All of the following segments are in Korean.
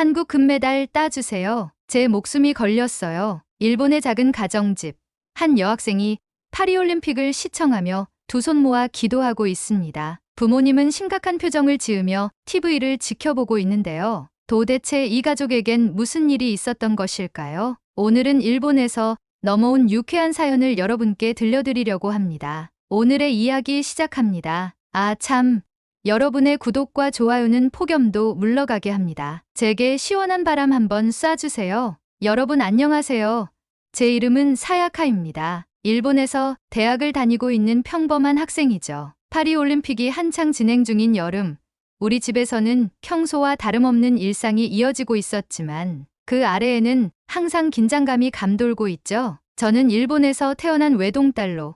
한국 금메달 따주세요. 제 목숨이 걸렸어요. 일본의 작은 가정집. 한 여학생이 파리올림픽을 시청하며 두 손 모아 기도하고 있습니다. 부모님은 심각한 표정을 지으며 TV를 지켜보고 있는데요. 도대체 이 가족에겐 무슨 일이 있었던 것일까요? 오늘은 일본에서 넘어온 유쾌한 사연을 여러분께 들려드리려고 합니다. 오늘의 이야기 시작합니다. 아 참, 여러분의 구독과 좋아요는 폭염도 물러가게 합니다. 제게 시원한 바람 한번 쏴주세요. 여러분 안녕하세요. 제 이름은 사야카입니다. 일본에서 대학을 다니고 있는 평범한 학생이죠. 파리올림픽이 한창 진행 중인 여름, 우리 집에서는 평소와 다름없는 일상이 이어지고 있었지만 그 아래에는 항상 긴장감이 감돌고 있죠. 저는 일본에서 태어난 외동딸로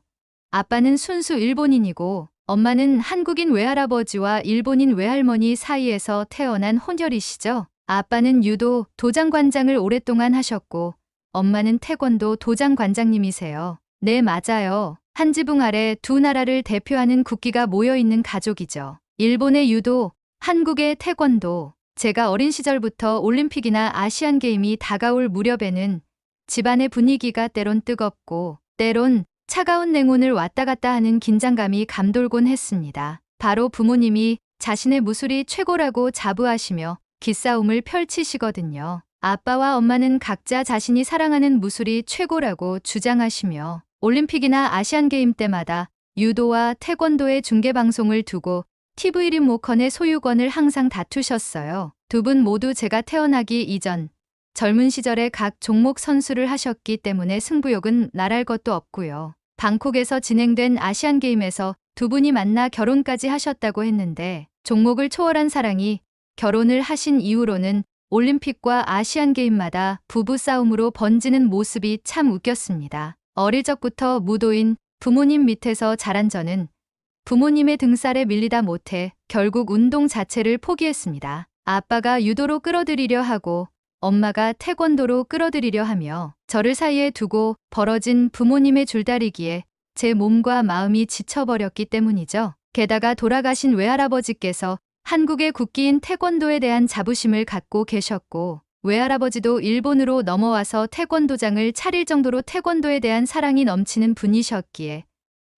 아빠는 순수 일본인이고 엄마는 한국인 외할아버지와 일본인 외할머니 사이에서 태어난 혼혈이시죠. 아빠는 유도 도장관장을 오랫동안 하셨고 엄마는 태권도 도장관장님이세요. 네, 맞아요. 한 지붕 아래 두 나라를 대표하는 국기가 모여있는 가족이죠. 일본의 유도, 한국의 태권도. 제가 어린 시절부터 올림픽이나 아시안게임이 다가올 무렵에는 집안의 분위기가 때론 뜨겁고 때론 차가운 냉온을 왔다 갔다 하는 긴장감이 감돌곤 했습니다. 바로 부모님이 자신의 무술이 최고라고 자부하시며 기싸움을 펼치시거든요. 아빠와 엄마는 각자 자신이 사랑하는 무술이 최고라고 주장하시며 올림픽이나 아시안게임 때마다 유도와 태권도의 중계방송을 두고 TV 리모컨의 소유권을 항상 다투셨어요. 두 분 모두 제가 태어나기 이전 젊은 시절에 각 종목 선수를 하셨기 때문에 승부욕은 날할 것도 없고요. 방콕에서 진행된 아시안게임에서 두 분이 만나 결혼까지 하셨다고 했는데 종목을 초월한 사랑이 결혼을 하신 이후로는 올림픽과 아시안게임마다 부부싸움으로 번지는 모습이 참 웃겼습니다. 어릴 적부터 무도인 부모님 밑에서 자란 저는 부모님의 등살에 밀리다 못해 결국 운동 자체를 포기했습니다. 아빠가 유도로 끌어들이려 하고 엄마가 태권도로 끌어들이려 하며 저를 사이에 두고 벌어진 부모님의 줄다리기에 제 몸과 마음이 지쳐버렸기 때문이죠. 게다가 돌아가신 외할아버지께서 한국의 국기인 태권도에 대한 자부심을 갖고 계셨고 외할아버지도 일본으로 넘어와서 태권도장을 차릴 정도로 태권도에 대한 사랑이 넘치는 분이셨기에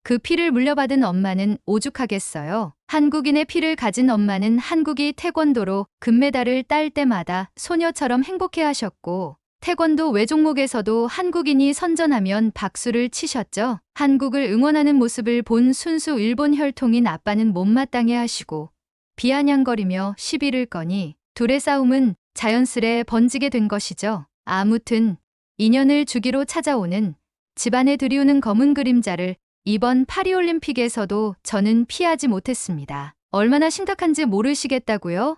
그 피를 물려받은 엄마는 오죽하겠어요. 한국인의 피를 가진 엄마는 한국이 태권도로 금메달을 딸 때마다 소녀처럼 행복해하셨고 태권도 외종목에서도 한국인이 선전하면 박수를 치셨죠. 한국을 응원하는 모습을 본 순수 일본 혈통인 아빠는 못마땅해 하시고 비아냥거리며 시비를 거니 둘의 싸움은 자연스레 번지게 된 것이죠. 아무튼 인연을 주기로 찾아오는 집안에 들이우는 검은 그림자를 이번 파리올림픽에서도 저는 피하지 못했습니다. 얼마나 심각한지 모르시겠다고요?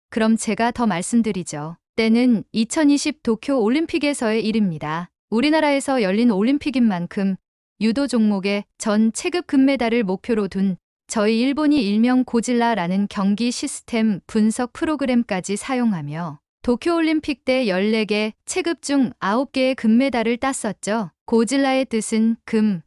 그럼 제가 더 말씀드리죠. 때는 2020 도쿄 올림픽에서의 일입니다. 우리나라에서 열린 올림픽인 만큼 유도 종목의 전 체급 금메달을 목표로 둔 저희 일본이 일명 고질라라는 경기 시스템 분석 프로그램까지 사용하며 도쿄올림픽 때 14개 체급 중 9개의 금메달을 땄었죠. 고질라의 뜻은 금,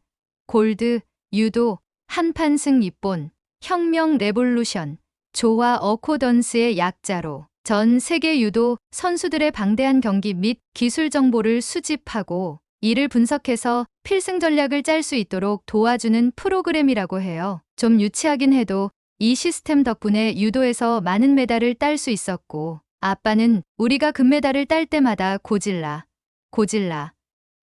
골드, 유도, 한판승 입본, 혁명 레볼루션, 조화 어코던스의 약자로 전 세계 유도 선수들의 방대한 경기 및 기술 정보를 수집하고 이를 분석해서 필승 전략을 짤 수 있도록 도와주는 프로그램이라고 해요. 좀 유치하긴 해도 이 시스템 덕분에 유도에서 많은 메달을 딸 수 있었고 아빠는 우리가 금메달을 딸 때마다 고질라, 고질라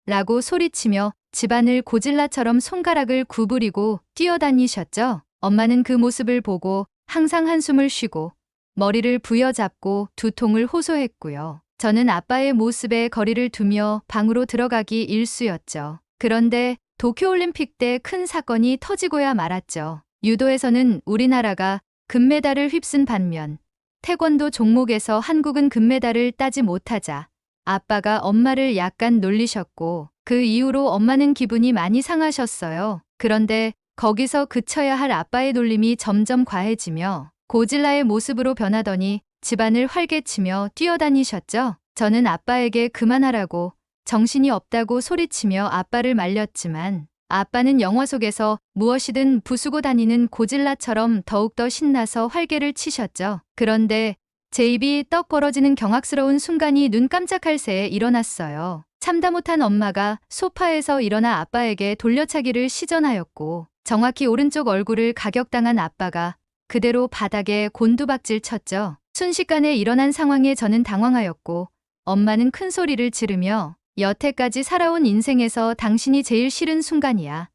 라고 소리치며 집안을 고질라처럼 손가락을 구부리고 뛰어다니셨죠. 엄마는 그 모습을 보고 항상 한숨을 쉬고 머리를 부여잡고 두통을 호소했고요. 저는 아빠의 모습에 거리를 두며 방으로 들어가기 일쑤였죠. 그런데 도쿄올림픽 때 큰 사건이 터지고야 말았죠. 유도에서는 우리나라가 금메달을 휩쓴 반면 태권도 종목에서 한국은 금메달을 따지 못하자 아빠가 엄마를 약간 놀리셨고 그 이후로 엄마는 기분이 많이 상하셨어요. 그런데 거기서 그쳐야 할 아빠의 놀림이 점점 과해지며 고질라의 모습으로 변하더니 집안을 활개치며 뛰어다니셨죠. 저는 아빠에게 그만하라고 정신이 없다고 소리치며 아빠를 말렸지만 아빠는 영화 속에서 무엇이든 부수고 다니는 고질라처럼 더욱더 신나서 활개를 치셨죠. 그런데 제 입이 떡 벌어지는 경악스러운 순간이 눈 깜짝할 새에 일어났어요. 참다 못한 엄마가 소파에서 일어나 아빠에게 돌려차기를 시전하였고 정확히 오른쪽 얼굴을 가격당한 아빠가 그대로 바닥에 곤두박질 쳤죠. 순식간에 일어난 상황에 저는 당황하였고 엄마는 큰 소리를 지르며 여태까지 살아온 인생에서 당신이 제일 싫은 순간이야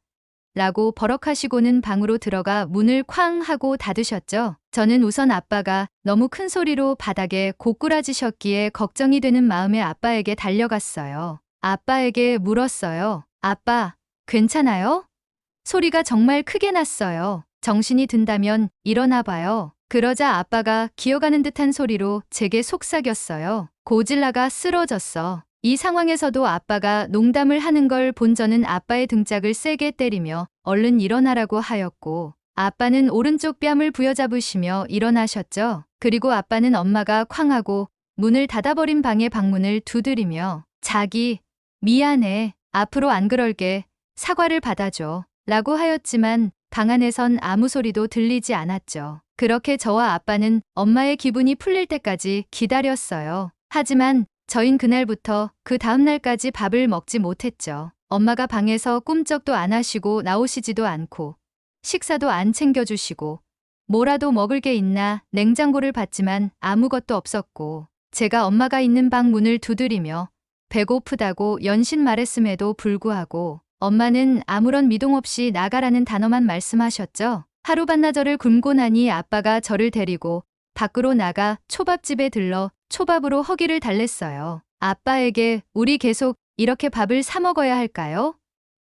라고 버럭하시고는 방으로 들어가 문을 쾅 하고 닫으셨죠. 저는 우선 아빠가 너무 큰 소리로 바닥에 고꾸라지셨기에 걱정이 되는 마음에 아빠에게 달려갔어요. 아빠에게 물었어요. 아빠, 괜찮아요? 소리가 정말 크게 났어요. 정신이 든다면 일어나 봐요. 그러자 아빠가 기어가는 듯한 소리로 제게 속삭였어요. 고질라가 쓰러졌어. 이 상황에서도 아빠가 농담을 하는 걸 본 저는 아빠의 등짝을 세게 때리며 얼른 일어나라고 하였고 아빠는 오른쪽 뺨을 부여잡으시며 일어나셨죠. 그리고 아빠는 엄마가 쾅 하고 문을 닫아버린 방의 방문을 두드리며 자기, 미안해. 앞으로 안 그럴게. 사과를 받아줘. 라고 하였지만 방 안에선 아무 소리도 들리지 않았죠. 그렇게 저와 아빠는 엄마의 기분이 풀릴 때까지 기다렸어요. 하지만 저흰 그날부터 그 다음 날까지 밥을 먹지 못했죠. 엄마가 방에서 꿈쩍도 안 하시고 나오시지도 않고 식사도 안 챙겨주시고 뭐라도 먹을 게 있나 냉장고를 봤지만 아무것도 없었고 제가 엄마가 있는 방 문을 두드리며 배고프다고 연신 말했음에도 불구하고 엄마는 아무런 미동 없이 나가라는 단어만 말씀하셨죠. 하루 반나절을 굶고 나니 아빠가 저를 데리고 밖으로 나가 초밥집에 들러 초밥으로 허기를 달랬어요. 아빠에게 우리 계속 이렇게 밥을 사 먹어야 할까요?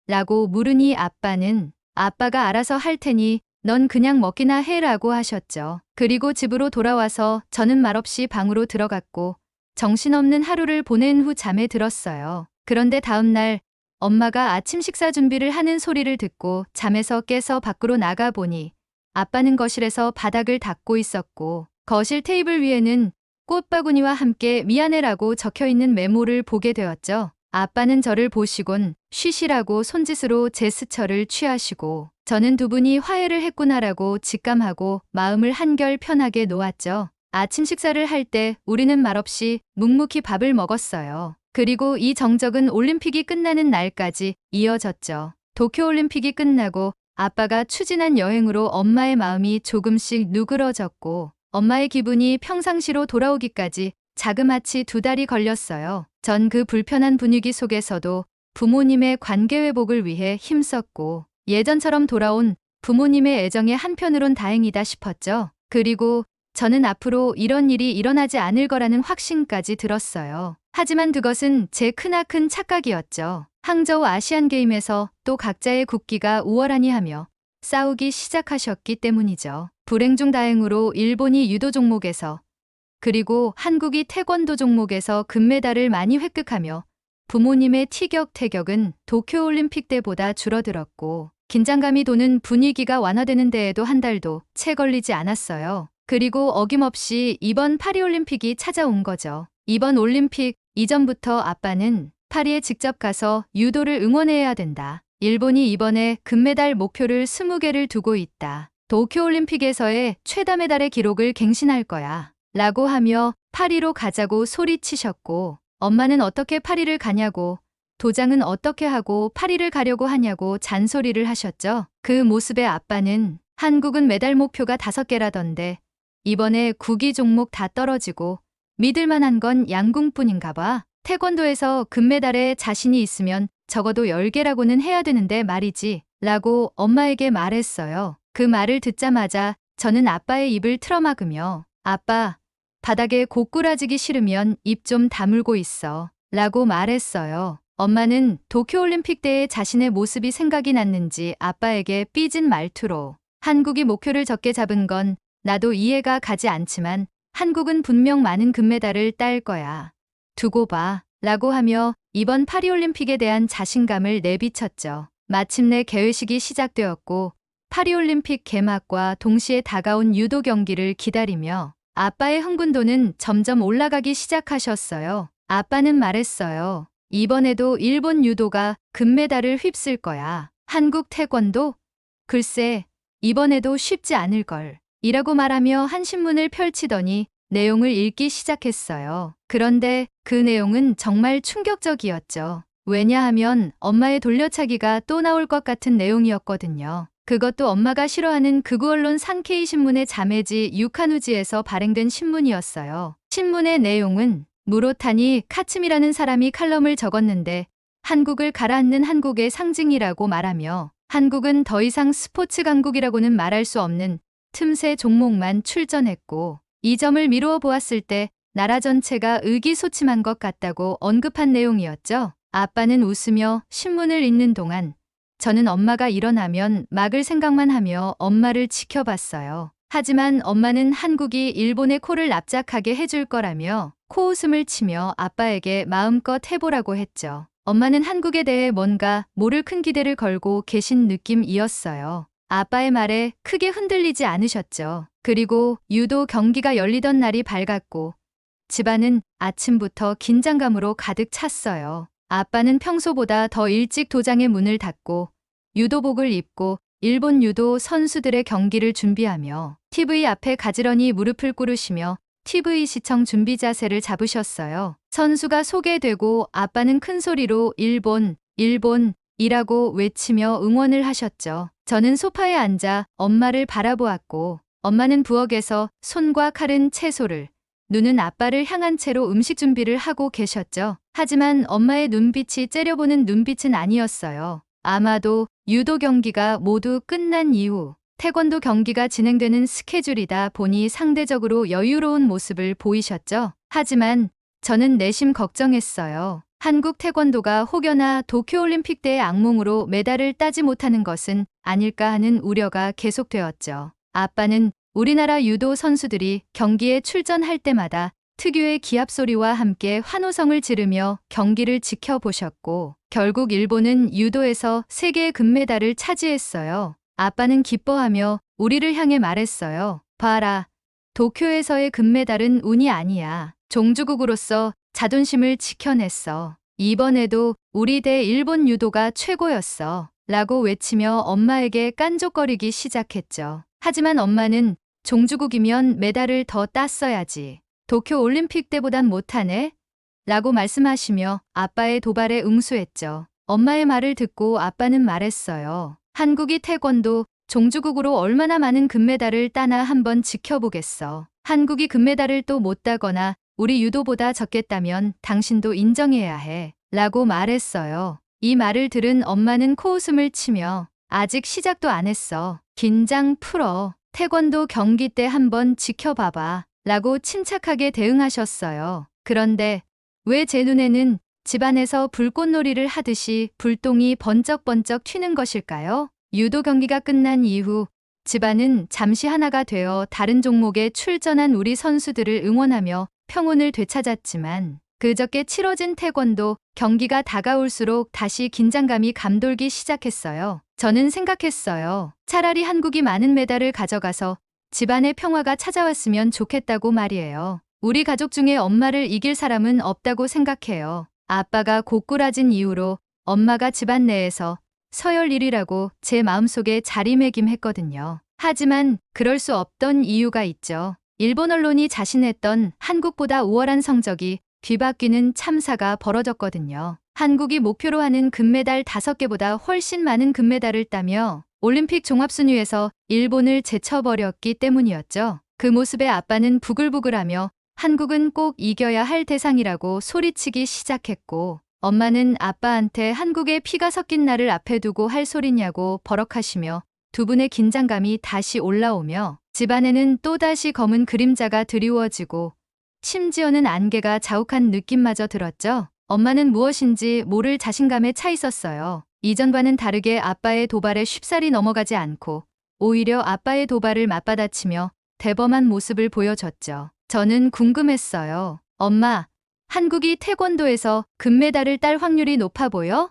라고 물으니 아빠는 아빠가 알아서 할 테니 넌 그냥 먹기나 해라고 하셨죠. 그리고 집으로 돌아와서 저는 말없이 방으로 들어갔고 정신없는 하루를 보낸 후 잠에 들었어요. 그런데 다음 날 엄마가 아침 식사 준비를 하는 소리를 듣고 잠에서 깨서 밖으로 나가 보니 아빠는 거실에서 바닥을 닦고 있었고 거실 테이블 위에는 꽃바구니와 함께 미안해라고 적혀있는 메모를 보게 되었죠. 아빠는 저를 보시곤 쉬시라고 손짓으로 제스처를 취하시고 저는 두 분이 화해를 했구나라고 직감하고 마음을 한결 편하게 놓았죠. 아침 식사를 할 때 우리는 말없이 묵묵히 밥을 먹었어요. 그리고 이 정적은 올림픽이 끝나는 날까지 이어졌죠. 도쿄올림픽이 끝나고 아빠가 추진한 여행으로 엄마의 마음이 조금씩 누그러졌고 엄마의 기분이 평상시로 돌아오기까지 자그마치 2달이 걸렸어요. 전 그 불편한 분위기 속에서도 부모님의 관계 회복을 위해 힘썼고 예전처럼 돌아온 부모님의 애정에 한편으론 다행이다 싶었죠. 그리고 저는 앞으로 이런 일이 일어나지 않을 거라는 확신까지 들었어요. 하지만 그것은 제 크나큰 착각이었죠. 항저우 아시안게임에서 또 각자의 국기가 우월하니 하며 싸우기 시작하셨기 때문이죠. 불행 중 다행으로 일본이 유도 종목에서 그리고 한국이 태권도 종목에서 금메달을 많이 획득하며 부모님의 티격태격은 도쿄올림픽 때보다 줄어들었고 긴장감이 도는 분위기가 완화되는 데에도 한 달도 채 걸리지 않았어요. 그리고 어김없이 이번 파리올림픽이 찾아온 거죠. 이번 올림픽 이전부터 아빠는 파리에 직접 가서 유도를 응원해야 된다. 일본이 이번에 금메달 목표를 20개를 두고 있다. 도쿄올림픽에서의 최다 메달의 기록을 갱신할 거야. 라고 하며 파리로 가자고 소리치셨고 엄마는 어떻게 파리를 가냐고 도장은 어떻게 하고 파리를 가려고 하냐고 잔소리를 하셨죠. 그 모습에 아빠는 한국은 메달 목표가 5개라던데 이번에 구기 종목 다 떨어지고 믿을만한 건 양궁뿐인가 봐. 태권도에서 금메달에 자신이 있으면 적어도 10개라고는 해야 되는데 말이지 라고 엄마에게 말했어요. 그 말을 듣자마자 저는 아빠의 입을 틀어막으며 아빠, 바닥에 고꾸라지기 싫으면 입 좀 다물고 있어 라고 말했어요. 엄마는 도쿄올림픽 때의 자신의 모습이 생각이 났는지 아빠에게 삐진 말투로 한국이 목표를 적게 잡은 건 나도 이해가 가지 않지만 한국은 분명 많은 금메달을 딸 거야. 두고 봐 라고 하며 이번 파리올림픽에 대한 자신감을 내비쳤죠. 마침내 개회식이 시작되었고 파리올림픽 개막과 동시에 다가온 유도 경기를 기다리며 아빠의 흥분도는 점점 올라가기 시작하셨어요. 아빠는 말했어요. 이번에도 일본 유도가 금메달을 휩쓸 거야. 한국 태권도? 글쎄, 이번에도 쉽지 않을걸. 이라고 말하며 한 신문을 펼치더니 내용을 읽기 시작했어요. 그런데 그 내용은 정말 충격적이었죠. 왜냐하면 엄마의 돌려차기가 또 나올 것 같은 내용이었거든요. 그것도 엄마가 싫어하는 극우 언론 산케이 신문의 자매지 유카누지에서 발행된 신문이었어요. 신문의 내용은 무로타니 카츠미라는 사람이 칼럼을 적었는데 한국을 가라앉는 한국의 상징이라고 말하며 한국은 더 이상 스포츠 강국이라고는 말할 수 없는 틈새 종목만 출전했고 이 점을 미루어 보았을 때 나라 전체가 의기소침한 것 같다고 언급한 내용이었죠. 아빠는 웃으며 신문을 읽는 동안 저는 엄마가 일어나면 막을 생각만 하며 엄마를 지켜봤어요. 하지만 엄마는 한국이 일본의 코를 납작하게 해줄 거라며 코웃음을 치며 아빠에게 마음껏 해보라고 했죠. 엄마는 한국에 대해 뭔가 모를 큰 기대를 걸고 계신 느낌이었어요. 아빠의 말에 크게 흔들리지 않으셨죠. 그리고 유도 경기가 열리던 날이 밝았고 집안은 아침부터 긴장감으로 가득 찼어요. 아빠는 평소보다 더 일찍 도장의 문을 닫고 유도복을 입고 일본 유도 선수들의 경기를 준비하며 TV 앞에 가지런히 무릎을 꿇으시며 TV 시청 준비 자세를 잡으셨어요. 선수가 소개되고 아빠는 큰 소리로 일본, 일본이라고 외치며 응원을 하셨죠. 저는 소파에 앉아 엄마를 바라보았고 엄마는 부엌에서 손과 칼은 채소를, 눈은 아빠를 향한 채로 음식 준비를 하고 계셨죠. 하지만 엄마의 눈빛이 째려보는 눈빛은 아니었어요. 아마도 유도 경기가 모두 끝난 이후 태권도 경기가 진행되는 스케줄이다 보니 상대적으로 여유로운 모습을 보이셨죠. 하지만 저는 내심 걱정했어요. 한국 태권도가 혹여나 도쿄올림픽 때의 악몽으로 메달을 따지 못하는 것은 아닐까 하는 우려가 계속되었죠. 아빠는 우리나라 유도 선수들이 경기에 출전할 때마다 특유의 기합 소리와 함께 환호성을 지르며 경기를 지켜보셨고 결국 일본은 유도에서 3개의 금메달을 차지했어요. 아빠는 기뻐하며 우리를 향해 말했어요. 봐라. 도쿄에서의 금메달은 운이 아니야. 종주국으로서 자존심을 지켜냈어. 이번에도 우리 대 일본 유도가 최고였어. 라고 외치며 엄마에게 깐족거리기 시작했죠. 하지만 엄마는 종주국이면 메달을 더 땄어야지. 도쿄 올림픽 때보단 못하네? 라고 말씀하시며 아빠의 도발에 응수했죠. 엄마의 말을 듣고 아빠는 말했어요. 한국이 태권도 종주국으로 얼마나 많은 금메달을 따나 한번 지켜보겠어. 한국이 금메달을 또 못 따거나 우리 유도보다 적겠다면 당신도 인정해야 해. 라고 말했어요. 이 말을 들은 엄마는 코웃음을 치며 아직 시작도 안 했어. 긴장 풀어. 태권도 경기 때 한번 지켜봐봐. 라고 침착하게 대응하셨어요. 그런데 왜 제 눈에는 집안에서 불꽃놀이를 하듯이 불똥이 번쩍번쩍 튀는 것일까요? 유도 경기가 끝난 이후 집안은 잠시 하나가 되어 다른 종목에 출전한 우리 선수들을 응원하며 평온을 되찾았지만 그저께 치러진 태권도 경기가 다가올수록 다시 긴장감이 감돌기 시작했어요. 저는 생각했어요. 차라리 한국이 많은 메달을 가져가서 집안의 평화가 찾아왔으면 좋겠다고 말이에요. 우리 가족 중에 엄마를 이길 사람은 없다고 생각해요. 아빠가 고꾸라진 이후로 엄마가 집안 내에서 서열 1위라고 제 마음속에 자리매김했거든요. 하지만 그럴 수 없던 이유가 있죠. 일본 언론이 자신했던 한국보다 우월한 성적이 뒤바뀌는 참사가 벌어졌거든요. 한국이 목표로 하는 금메달 5개보다 훨씬 많은 금메달을 따며 올림픽 종합순위에서 일본을 제쳐버렸기 때문이었죠. 그 모습에 아빠는 부글부글하며 한국은 꼭 이겨야 할 대상이라고 소리치기 시작했고 엄마는 아빠한테 한국에 피가 섞인 나를 앞에 두고 할 소리냐고 버럭하시며 두 분의 긴장감이 다시 올라오며 집안에는 또다시 검은 그림자가 드리워지고 심지어는 안개가 자욱한 느낌마저 들었죠. 엄마는 무엇인지 모를 자신감에 차 있었어요. 이전과는 다르게 아빠의 도발에 쉽사리 넘어가지 않고 오히려 아빠의 도발을 맞받아치며 대범한 모습을 보여줬죠. 저는 궁금했어요. 엄마, 한국이 태권도에서 금메달을 딸 확률이 높아 보여?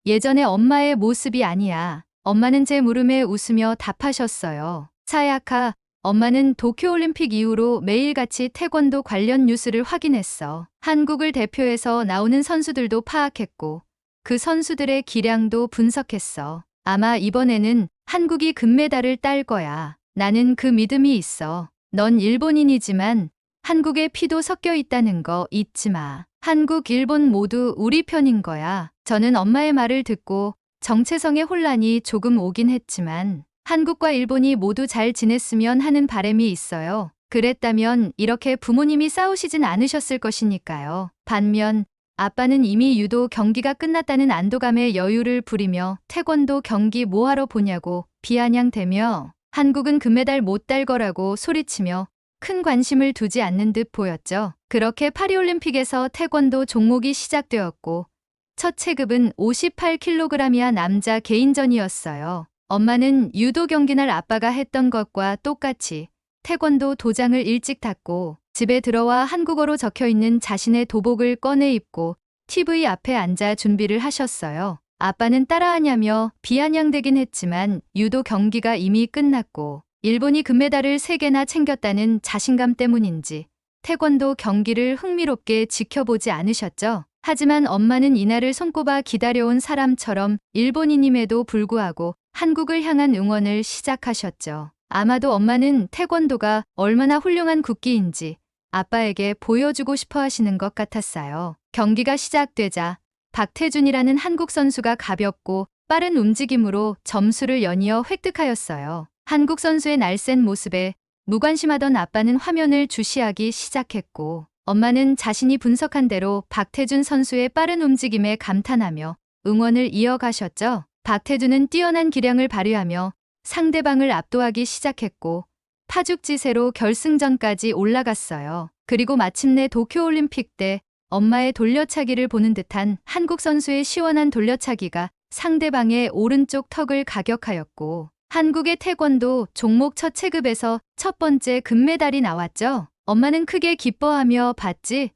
예전의 엄마의 모습이 아니야. 엄마는 제 물음에 웃으며 답하셨어요. 사야카, 엄마는 도쿄올림픽 이후로 매일같이 태권도 관련 뉴스를 확인했어. 한국을 대표해서 나오는 선수들도 파악했고 그 선수들의 기량도 분석했어. 아마 이번에는 한국이 금메달을 딸 거야. 나는 그 믿음이 있어. 넌 일본인이지만 한국의 피도 섞여 있다는 거 잊지 마. 한국, 일본 모두 우리 편인 거야. 저는 엄마의 말을 듣고 정체성의 혼란이 조금 오긴 했지만 한국과 일본이 모두 잘 지냈으면 하는 바람이 있어요. 그랬다면 이렇게 부모님이 싸우시진 않으셨을 것이니까요. 반면 아빠는 이미 유도 경기가 끝났다는 안도감에 여유를 부리며 태권도 경기 뭐하러 보냐고 비아냥대며 한국은 금메달 못 딸 거라고 소리치며 큰 관심을 두지 않는 듯 보였죠. 그렇게 파리올림픽에서 태권도 종목이 시작되었고 첫 체급은 58kg이야 남자 개인전이었어요. 엄마는 유도 경기 날 아빠가 했던 것과 똑같이 태권도 도장을 일찍 닫고 집에 들어와 한국어로 적혀있는 자신의 도복을 꺼내 입고 TV 앞에 앉아 준비를 하셨어요. 아빠는 따라하냐며 비아냥대긴 했지만 유도 경기가 이미 끝났고 일본이 금메달을 3개나 챙겼다는 자신감 때문인지 태권도 경기를 흥미롭게 지켜보지 않으셨죠. 하지만 엄마는 이날을 손꼽아 기다려온 사람처럼 일본인임에도 불구하고 한국을 향한 응원을 시작하셨죠. 아마도 엄마는 태권도가 얼마나 훌륭한 국기인지 아빠에게 보여주고 싶어 하시는 것 같았어요. 경기가 시작되자 박태준이라는 한국 선수가 가볍고 빠른 움직임으로 점수를 연이어 획득하였어요. 한국 선수의 날쌘 모습에 무관심하던 아빠는 화면을 주시하기 시작했고 엄마는 자신이 분석한 대로 박태준 선수의 빠른 움직임에 감탄하며 응원을 이어가셨죠. 박태준은 뛰어난 기량을 발휘하며 상대방을 압도하기 시작했고 파죽지세로 결승전까지 올라갔어요. 그리고 마침내 도쿄올림픽 때 엄마의 돌려차기를 보는 듯한 한국 선수의 시원한 돌려차기가 상대방의 오른쪽 턱을 가격하였고 한국의 태권도 종목 첫 체급에서 첫 번째 금메달이 나왔죠. 엄마는 크게 기뻐하며 봤지?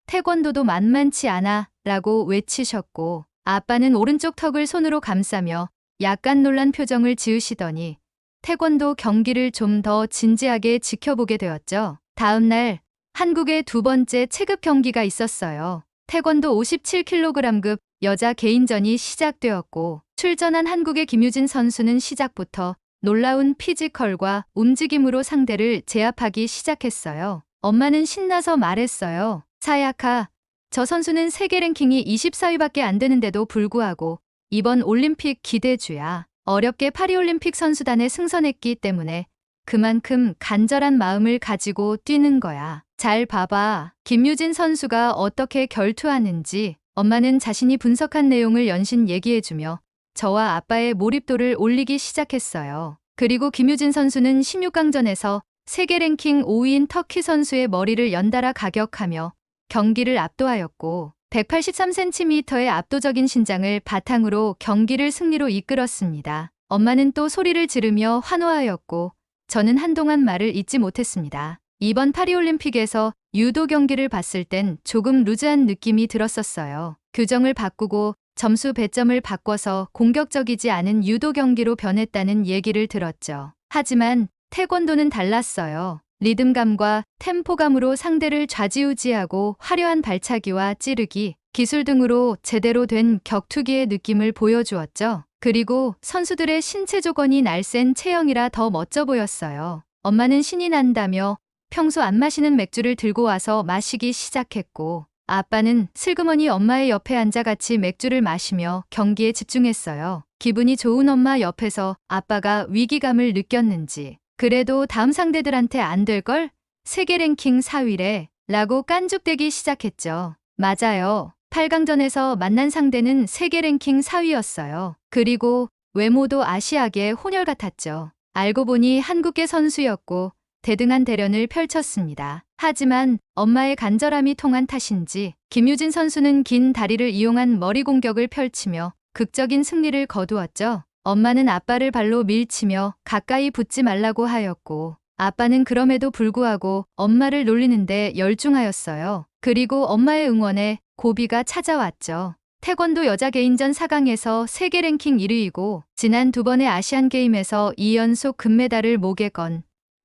태권도도 만만치 않아 라고 외치셨고 아빠는 오른쪽 턱을 손으로 감싸며 약간 놀란 표정을 지으시더니 태권도 경기를 좀 더 진지하게 지켜보게 되었죠. 다음 날 한국의 두 번째 체급 경기가 있었어요. 태권도 57kg급 여자 개인전이 시작되었고 출전한 한국의 김유진 선수는 시작부터 놀라운 피지컬과 움직임으로 상대를 제압하기 시작했어요. 엄마는 신나서 말했어요. 사야카, 저 선수는 세계 랭킹이 24위밖에 안 되는데도 불구하고 이번 올림픽 기대주야. 어렵게 파리올림픽 선수단에 승선했기 때문에 그만큼 간절한 마음을 가지고 뛰는 거야. 잘 봐봐. 김유진 선수가 어떻게 결투하는지. 엄마는 자신이 분석한 내용을 연신 얘기해주며 저와 아빠의 몰입도를 올리기 시작했어요. 그리고 김유진 선수는 16강전에서 세계 랭킹 5위인 터키 선수의 머리를 연달아 가격하며 경기를 압도하였고 183cm의 압도적인 신장을 바탕으로 경기를 승리로 이끌었습니다. 엄마는 또 소리를 지르며 환호하였고 저는 한동안 말을 잇지 못했습니다. 이번 파리올림픽에서 유도 경기를 봤을 땐 조금 루즈한 느낌이 들었었어요. 규정을 바꾸고 점수 배점을 바꿔서 공격적이지 않은 유도 경기로 변했다는 얘기를 들었죠. 하지만 태권도는 달랐어요. 리듬감과 템포감으로 상대를 좌지우지하고 화려한 발차기와 찌르기, 기술 등으로 제대로 된 격투기의 느낌을 보여주었죠. 그리고 선수들의 신체 조건이 날쌘 체형이라 더 멋져 보였어요. 엄마는 신이 난다며 평소 안 마시는 맥주를 들고 와서 마시기 시작했고 아빠는 슬그머니 엄마의 옆에 앉아 같이 맥주를 마시며 경기에 집중했어요. 기분이 좋은 엄마 옆에서 아빠가 위기감을 느꼈는지 그래도 다음 상대들한테 안 될걸? 세계 랭킹 4위래 라고 깐죽대기 시작했죠. 맞아요. 8강전에서 만난 상대는 세계 랭킹 4위였어요. 그리고 외모도 아시아계 혼혈 같았죠. 알고 보니 한국계 선수였고 대등한 대련을 펼쳤습니다. 하지만 엄마의 간절함이 통한 탓인지 김유진 선수는 긴 다리를 이용한 머리 공격을 펼치며 극적인 승리를 거두었죠. 엄마는 아빠를 발로 밀치며 가까이 붙지 말라고 하였고 아빠는 그럼에도 불구하고 엄마를 놀리는데 열중하였어요. 그리고 엄마의 응원에 고비가 찾아왔죠. 태권도 여자 개인전 4강에서 세계 랭킹 1위이고 지난 두 번의 아시안게임에서 2연속 금메달을 목에 건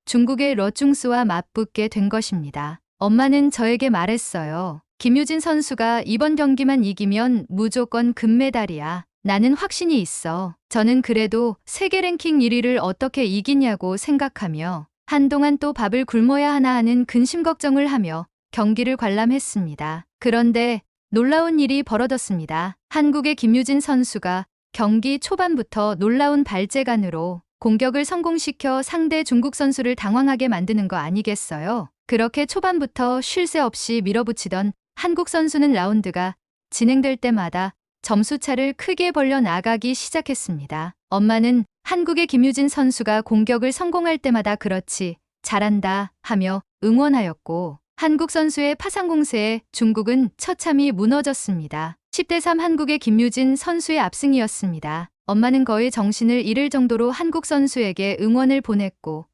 중국의 러중스와 맞붙게 된 것입니다. 엄마는 저에게 말했어요. 김유진 선수가 이번 경기만 이기면 무조건 금메달이야. 나는 확신이 있어. 저는 그래도 세계 랭킹 1위를 어떻게 이기냐고 생각하며 한동안 또 밥을 굶어야 하나 하는 근심 걱정을 하며 경기를 관람했습니다. 그런데 놀라운 일이 벌어졌습니다. 한국의 김유진 선수가 경기 초반부터 놀라운 발재간으로 공격을 성공시켜 상대 중국 선수를 당황하게 만드는 거 아니겠어요? 그렇게 초반부터 쉴 새 없이 밀어붙이던 한국 선수는 라운드가 진행될 때마다 점수차를 크게 벌려 나가기 시작했습니다. 엄마는 한국의 김유진 선수가 공격을 성공할 때마다 그렇지, 잘한다 하며 응원하였고, 한국 선수의 파상 공세에 중국은 처참히 무너졌습니다. 10대3 한국의 김유진 선수의 압승이었습니다. 엄마는 거의 정신을 잃을 정도로 한국 선수에게 응원을 보냈고,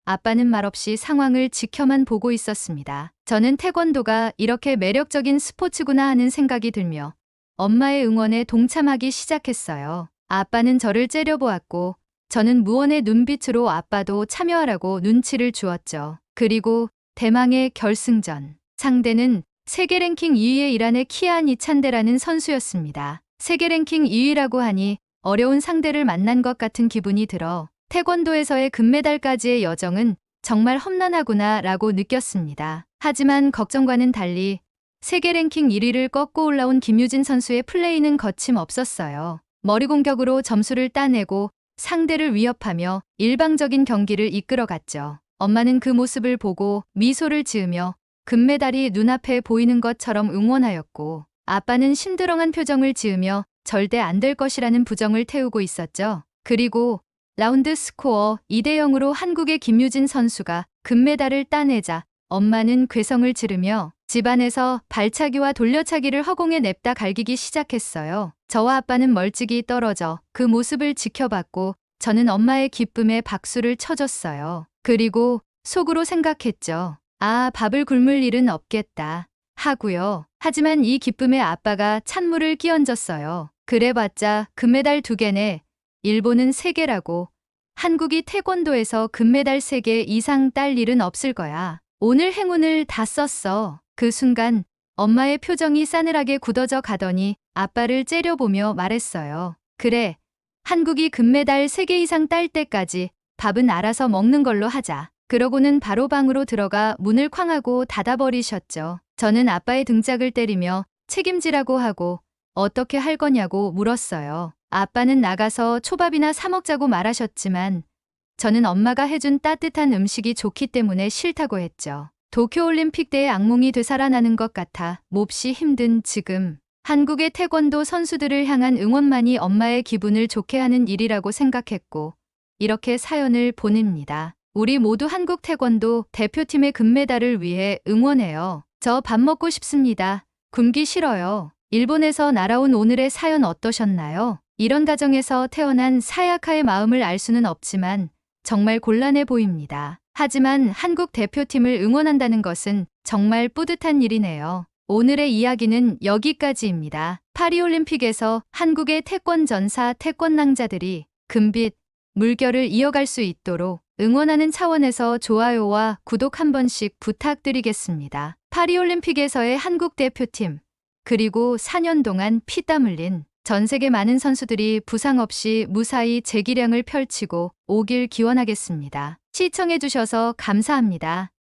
아빠는 말없이 상황을 지켜만 보고 있었습니다. 저는 태권도가 이렇게 매력적인 스포츠구나 하는 생각이 들며 엄마의 응원에 동참하기 시작했어요. 아빠는 저를 째려보았고 저는 무언의 눈빛으로 아빠도 참여하라고 눈치를 주었죠. 그리고 대망의 결승전. 상대는 세계 랭킹 2위의 이란의 키안 이찬데라는 선수였습니다. 세계 랭킹 2위라고 하니 어려운 상대를 만난 것 같은 기분이 들어 태권도에서의 금메달까지의 여정은 정말 험난하구나 라고 느꼈습니다. 하지만 걱정과는 달리 세계 랭킹 1위를 꺾고 올라온 김유진 선수의 플레이는 거침없었어요. 머리 공격으로 점수를 따내고 상대를 위협하며 일방적인 경기를 이끌어갔죠. 엄마는 그 모습을 보고 미소를 지으며 금메달이 눈앞에 보이는 것처럼 응원하였고, 아빠는 심드렁한 표정을 지으며 절대 안 될 것이라는 부정을 태우고 있었죠. 그리고 라운드 스코어 2대0으로 한국의 김유진 선수가 금메달을 따내자 엄마는 괴성을 지르며 집안에서 발차기와 돌려차기를 허공에 냅다 갈기기 시작했어요. 저와 아빠는 멀찍이 떨어져 그 모습을 지켜봤고 저는 엄마의 기쁨에 박수를 쳐줬어요. 그리고 속으로 생각했죠. 아, 밥을 굶을 일은 없겠다 하고요. 하지만 이 기쁨에 아빠가 찬물을 끼얹었어요. 그래봤자 금메달 2개네. 일본은 3개라고. 한국이 태권도에서 금메달 3개 이상 딸 일은 없을 거야. 오늘 행운을 다 썼어. 그 순간 엄마의 표정이 싸늘하게 굳어져 가더니 아빠를 째려보며 말했어요. 그래, 한국이 금메달 3개 이상 딸 때까지 밥은 알아서 먹는 걸로 하자. 그러고는 바로 방으로 들어가 문을 쾅 하고 닫아버리셨죠. 저는 아빠의 등짝을 때리며 책임지라고 하고 어떻게 할 거냐고 물었어요. 아빠는 나가서 초밥이나 사 먹자고 말하셨지만 저는 엄마가 해준 따뜻한 음식이 좋기 때문에 싫다고 했죠. 도쿄올림픽 때의 악몽이 되살아나는 것 같아 몹시 힘든 지금, 한국의 태권도 선수들을 향한 응원만이 엄마의 기분을 좋게 하는 일이라고 생각했고 이렇게 사연을 보냅니다. 우리 모두 한국 태권도 대표팀의 금메달을 위해 응원해요. 저 밥 먹고 싶습니다. 굶기 싫어요. 일본에서 날아온 오늘의 사연 어떠셨나요? 이런 가정에서 태어난 사야카의 마음을 알 수는 없지만 정말 곤란해 보입니다. 하지만 한국 대표팀을 응원한다는 것은 정말 뿌듯한 일이네요. 오늘의 이야기는 여기까지입니다. 파리올림픽에서 한국의 태권전사 태권낭자들이 금빛 물결을 이어갈 수 있도록 응원하는 차원에서 좋아요와 구독 한 번씩 부탁드리겠습니다. 파리올림픽에서의 한국 대표팀, 그리고 4년 동안 피땀 흘린 전 세계 많은 선수들이 부상 없이 무사히 재기량을 펼치고 오길 기원하겠습니다. 시청해주셔서 감사합니다.